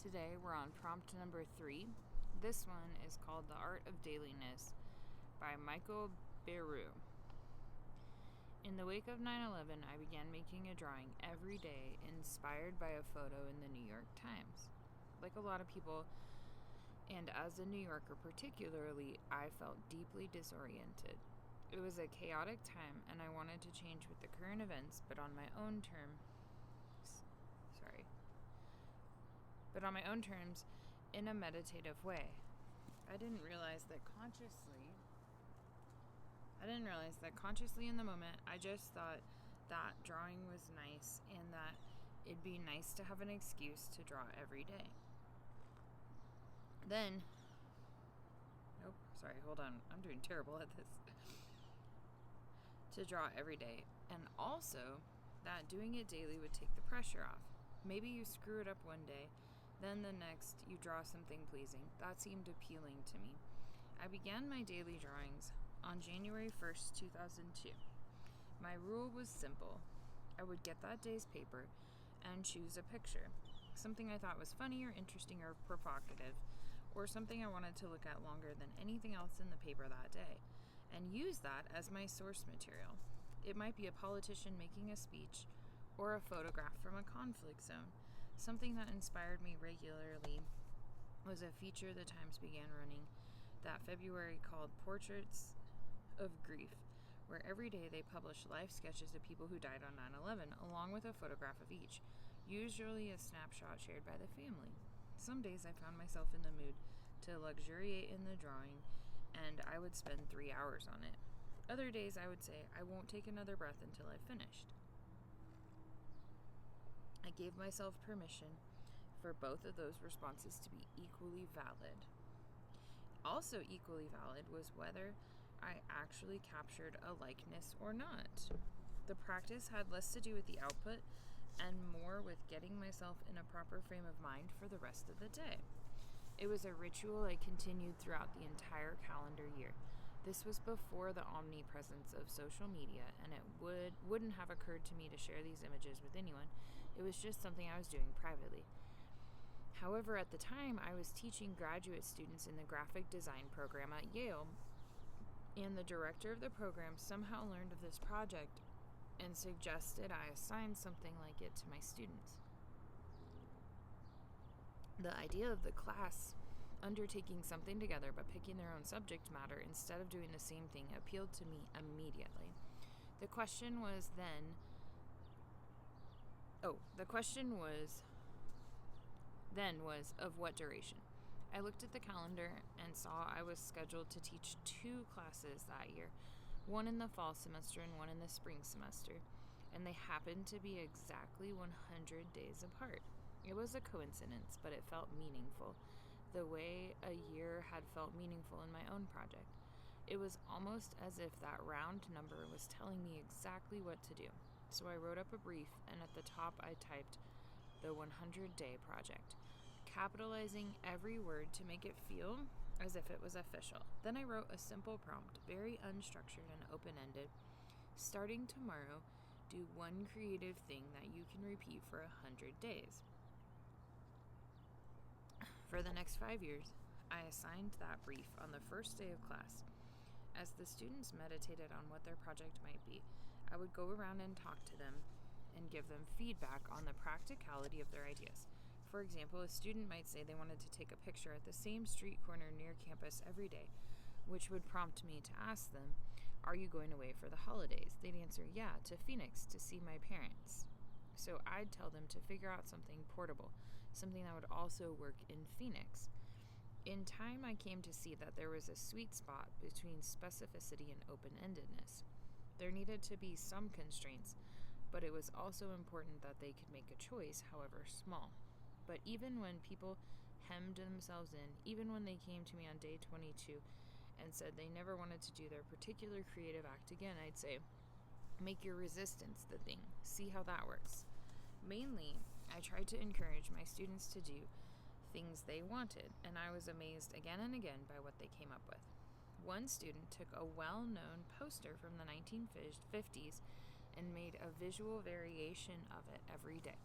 Today we're on prompt number 3. This one is called The Art of Dailiness by Michael Bierut. In the wake of 9/11, I began making a drawing every day inspired by a photo in the New York Times. Like a lot of people, and as a New Yorker particularly, I felt deeply disoriented. It was a chaotic time and I wanted to change with the current events, but on my own terms, in a meditative way. I didn't realize that consciously in the moment. I just thought that drawing was nice and that it'd be nice to have an excuse to draw every day. Hold on. I'm doing terrible at this. To draw every day. And also that doing it daily would take the pressure off. Maybe you screw it up one day, then the next you draw something pleasing. That seemed appealing to me. I began my daily drawings on January 1st, 2002. My rule was simple. I would get that day's paper and choose a picture, something I thought was funny or interesting or provocative, or something I wanted to look at longer than anything else in the paper that day, and use that as my source material. It might be a politician making a speech or a photograph from a conflict zone. Something that inspired me regularly was a feature the Times began running that February called Portraits of Grief, where every day they published life sketches of people who died on 9/11, along with a photograph of each, usually a snapshot shared by the family. Some days I found myself in the mood to luxuriate in the drawing, and I would spend 3 hours on it. Other days I would say, I won't take another breath until I've finished. I gave myself permission for both of those responses to be equally valid. Also equally valid was whether I actually captured a likeness or not. The practice had less to do with the output and more with getting myself in a proper frame of mind for the rest of the day. It was a ritual I continued throughout the entire calendar year. This was before the omnipresence of social media, and it wouldn't have occurred to me to share these images with anyone. It was just something I was doing privately. However, at the time, I was teaching graduate students in the graphic design program at Yale, and the director of the program somehow learned of this project and suggested I assign something like it to my students. The idea of the class undertaking something together but picking their own subject matter instead of doing the same thing appealed to me immediately. The question was of what duration. I looked at the calendar and saw I was scheduled to teach 2 classes that year, one in the fall semester and one in the spring semester, and they happened to be exactly 100 days apart. It was a coincidence, but it felt meaningful, the way a year had felt meaningful in my own project. It was almost as if that round number was telling me exactly what to do. So I wrote up a brief, and at the top I typed the 100-day project, capitalizing every word to make it feel as if it was official. Then I wrote a simple prompt, very unstructured and open-ended. Starting tomorrow, do one creative thing that you can repeat for 100 days. For the next 5 years, I assigned that brief on the first day of class. As the students meditated on what their project might be, I would go around and talk to them and give them feedback on the practicality of their ideas. For example, a student might say they wanted to take a picture at the same street corner near campus every day, which would prompt me to ask them, are you going away for the holidays? They'd answer, yeah, to Phoenix to see my parents. So I'd tell them to figure out something portable, something that would also work in Phoenix. In time, I came to see that there was a sweet spot between specificity and open-endedness. There needed to be some constraints, but it was also important that they could make a choice, however small. But even when people hemmed themselves in, even when they came to me on day 22 and said they never wanted to do their particular creative act again, I'd say, make your resistance the thing. See how that works. Mainly, I tried to encourage my students to do things they wanted, and I was amazed again and again by what they came up with. One student took a well-known poster from the 1950s and made a visual variation of it every day.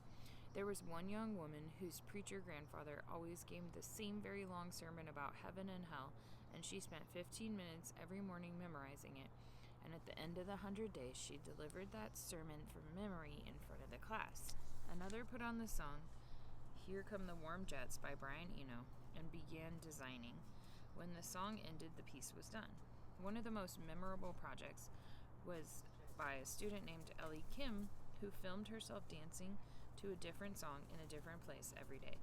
There was one young woman whose preacher grandfather always gave the same very long sermon about heaven and hell, and she spent 15 minutes every morning memorizing it. And at the end of the 100 days, she delivered that sermon from memory in front of the class. Another put on the song, Here Come the Warm Jets by Brian Eno, and began designing. When the song ended, the piece was done. One of the most memorable projects was by a student named Ellie Kim, who filmed herself dancing to a different song in a different place every day.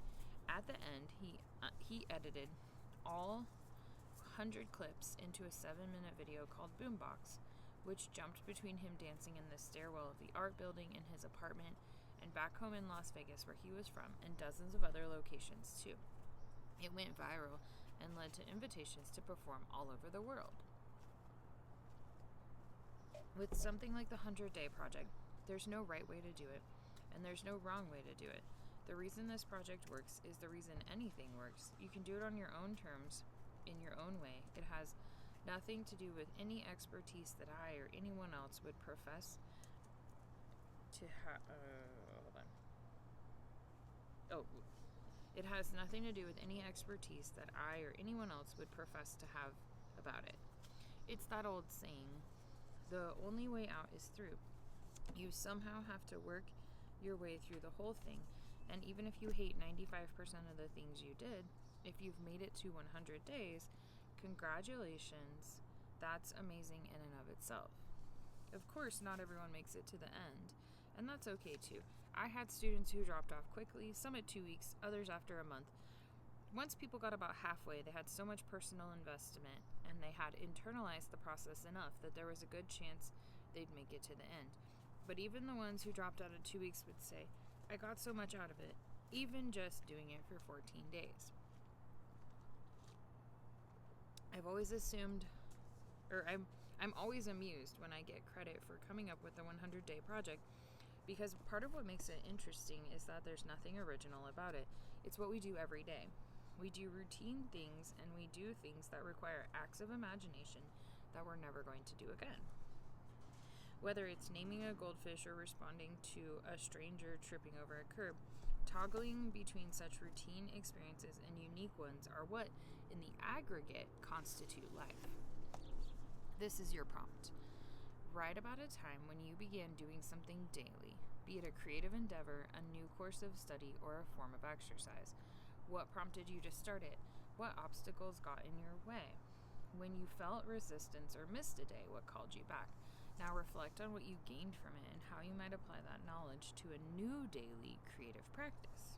At the end, he edited all 100 clips into a 7-minute video called Boombox, which jumped between him dancing in the stairwell of the art building in his apartment and back home in Las Vegas, where he was from, and dozens of other locations too. It went viral and led to invitations to perform all over the world. With something like the 100-Day Project, there's no right way to do it, and there's no wrong way to do it. The reason this project works is the reason anything works. You can do it on your own terms, in your own way. It has nothing to do with any expertise that I or anyone else would profess to have. It has nothing to do with any expertise that I or anyone else would profess to have about it. It's that old saying, the only way out is through. You somehow have to work your way through the whole thing, and even if you hate 95% of the things you did, if you've made it to 100 days, congratulations, that's amazing in and of itself. Of course, not everyone makes it to the end, and that's okay too. I had students who dropped off quickly, some at 2 weeks, others after a month. Once people got about halfway, they had so much personal investment, and they had internalized the process enough that there was a good chance they'd make it to the end. But even the ones who dropped out at 2 weeks would say, I got so much out of it, even just doing it for 14 days. I've always assumed, or I'm always amused when I get credit for coming up with the 100-Day Project, because part of what makes it interesting is that there's nothing original about it. It's what we do every day. We do routine things, and we do things that require acts of imagination that we're never going to do again. Whether it's naming a goldfish or responding to a stranger tripping over a curb, toggling between such routine experiences and unique ones are what, in the aggregate, constitute life. This is your prompt. Write about a time when you began doing something daily, be it a creative endeavor, a new course of study, or a form of exercise. What prompted you to start it? What obstacles got in your way? When you felt resistance or missed a day, what called you back? Now reflect on what you gained from it and how you might apply that knowledge to a new daily creative practice.